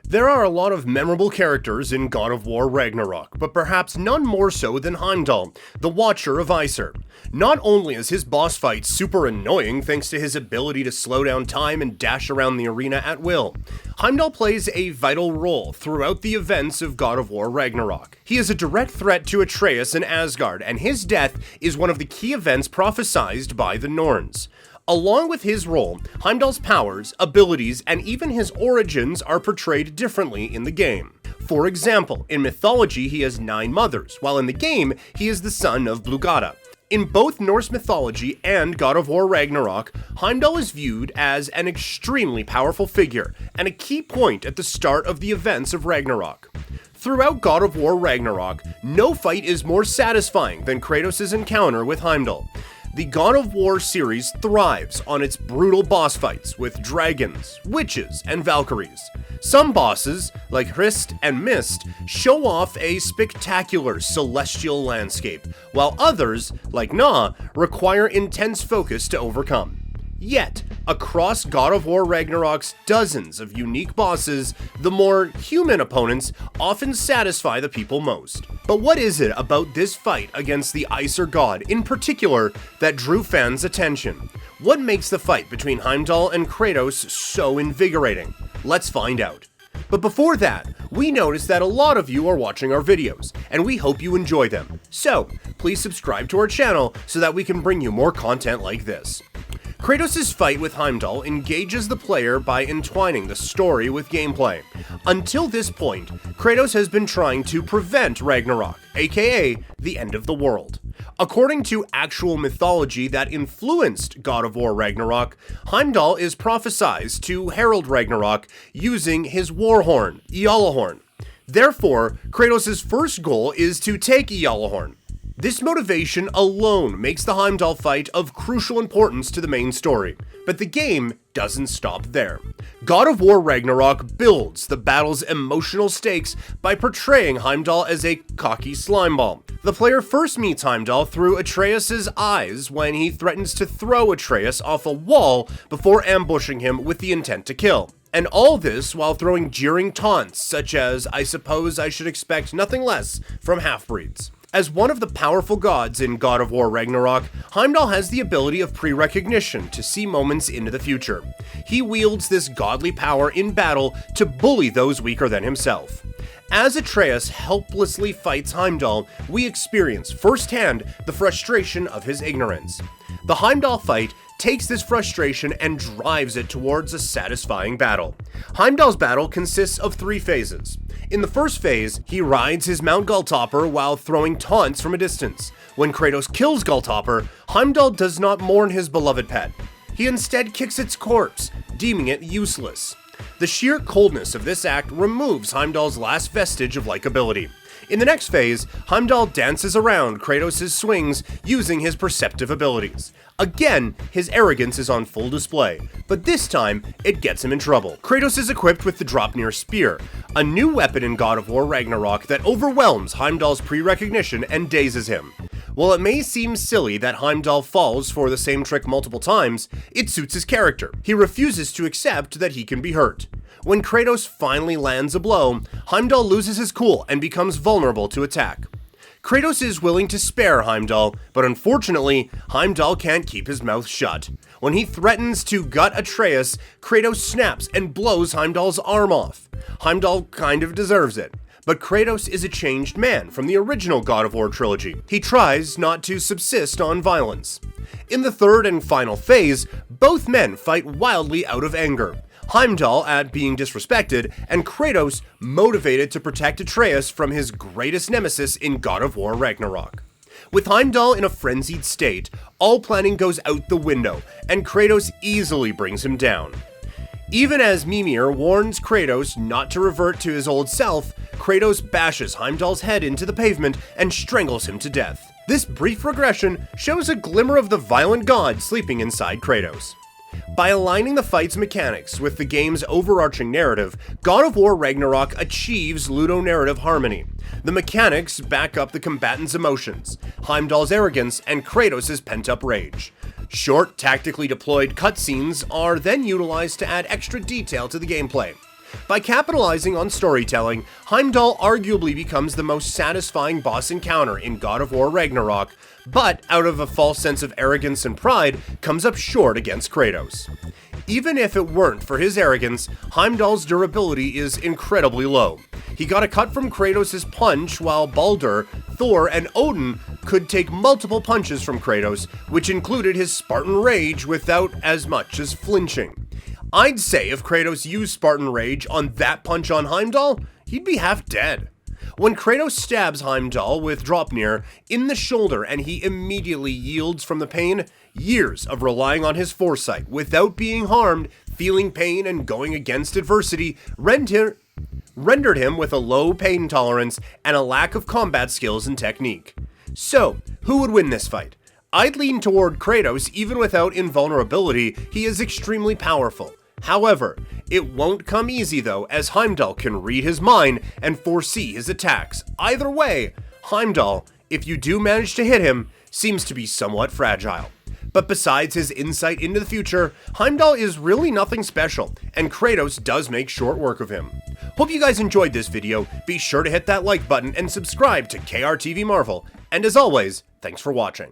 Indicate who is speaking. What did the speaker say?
Speaker 1: There are a lot of memorable characters in God of War Ragnarok, but perhaps none more so than Heimdall, the Watcher of Aesir. Not only is his boss fight super annoying thanks to his ability to slow down time and dash around the arena at will, Heimdall plays a vital role throughout the events of God of War Ragnarok. He is a direct threat to Atreus and Asgard, and his death is one of the key events prophesied by the Norns. Along with his role, Heimdall's powers, abilities, and even his origins are portrayed differently in the game. For example, in mythology he has 9 mothers, while in the game he is the son of Blugada. In both Norse mythology and God of War Ragnarok, Heimdall is viewed as an extremely powerful figure and a key point at the start of the events of Ragnarok. Throughout God of War Ragnarok, no fight is more satisfying than Kratos' encounter with Heimdall. The God of War series thrives on its brutal boss fights with dragons, witches, and valkyries. Some bosses, like Hrist and Mist, show off a spectacular celestial landscape, while others, like Gna, require intense focus to overcome. Yet, across God of War Ragnarok's dozens of unique bosses, the more human opponents often satisfy the people most. But what is it about this fight against the Aesir god in particular that drew fans' attention? What makes the fight between Heimdall and Kratos so invigorating? Let's find out. But before that, we noticed that a lot of you are watching our videos, and we hope you enjoy them. So, please subscribe to our channel so that we can bring you more content like this. Kratos' fight with Heimdall engages the player by entwining the story with gameplay. Until this point, Kratos has been trying to prevent Ragnarok, aka the end of the world. According to actual mythology that influenced God of War Ragnarok, Heimdall is prophesied to herald Ragnarok using his war horn, Gjallarhorn. Therefore, Kratos' first goal is to take Gjallarhorn. This motivation alone makes the Heimdall fight of crucial importance to the main story, but the game doesn't stop there. God of War Ragnarok builds the battle's emotional stakes by portraying Heimdall as a cocky slimeball. The player first meets Heimdall through Atreus' eyes when he threatens to throw Atreus off a wall before ambushing him with the intent to kill. And all this while throwing jeering taunts such as, "I suppose I should expect nothing less from half-breeds." As one of the powerful gods in God of War Ragnarok, Heimdall has the ability of pre-recognition to see moments into the future. He wields this godly power in battle to bully those weaker than himself. As Atreus helplessly fights Heimdall, we experience firsthand the frustration of his ignorance. The Heimdall fight takes this frustration and drives it towards a satisfying battle. Heimdall's battle consists of 3 phases. In the first phase, he rides his Mount Gulltoppr while throwing taunts from a distance. When Kratos kills Gulltoppr, Heimdall does not mourn his beloved pet. He instead kicks its corpse, deeming it useless. The sheer coldness of this act removes Heimdall's last vestige of likability. In the next phase, Heimdall dances around Kratos' swings using his perceptive abilities. Again, his arrogance is on full display, but this time, it gets him in trouble. Kratos is equipped with the Draupnir Spear, a new weapon in God of War Ragnarok that overwhelms Heimdall's pre-recognition and dazes him. While it may seem silly that Heimdall falls for the same trick multiple times, it suits his character. He refuses to accept that he can be hurt. When Kratos finally lands a blow, Heimdall loses his cool and becomes vulnerable to attack. Kratos is willing to spare Heimdall, but unfortunately, Heimdall can't keep his mouth shut. When he threatens to gut Atreus, Kratos snaps and blows Heimdall's arm off. Heimdall kind of deserves it. But Kratos is a changed man from the original God of War trilogy. He tries not to subsist on violence. In the third and final phase, both men fight wildly out of anger. Heimdall at being disrespected, and Kratos motivated to protect Atreus from his greatest nemesis in God of War Ragnarok. With Heimdall in a frenzied state, all planning goes out the window, and Kratos easily brings him down. Even as Mimir warns Kratos not to revert to his old self, Kratos bashes Heimdall's head into the pavement and strangles him to death. This brief regression shows a glimmer of the violent god sleeping inside Kratos. By aligning the fight's mechanics with the game's overarching narrative, God of War Ragnarok achieves ludonarrative harmony. The mechanics back up the combatants' emotions, Heimdall's arrogance, and Kratos' pent-up rage. Short, tactically deployed cutscenes are then utilized to add extra detail to the gameplay. By capitalizing on storytelling, Heimdall arguably becomes the most satisfying boss encounter in God of War Ragnarok, but out of a false sense of arrogance and pride, comes up short against Kratos. Even if it weren't for his arrogance, Heimdall's durability is incredibly low. He got a cut from Kratos' punch, while Baldur, Thor, and Odin could take multiple punches from Kratos, which included his Spartan Rage without as much as flinching. I'd say if Kratos used Spartan Rage on that punch on Heimdall, he'd be half dead. When Kratos stabs Heimdall with Draupnir in the shoulder and he immediately yields from the pain, years of relying on his foresight without being harmed, feeling pain and going against adversity rendered him with a low pain tolerance and a lack of combat skills and technique. So, who would win this fight? I'd lean toward Kratos. Even without invulnerability, he is extremely powerful. However, it won't come easy though, as Heimdall can read his mind and foresee his attacks. Either way, Heimdall, if you do manage to hit him, seems to be somewhat fragile. But besides his insight into the future, Heimdall is really nothing special, and Kratos does make short work of him. Hope you guys enjoyed this video. Be sure to hit that like button and subscribe to KRTV Marvel. And as always, thanks for watching.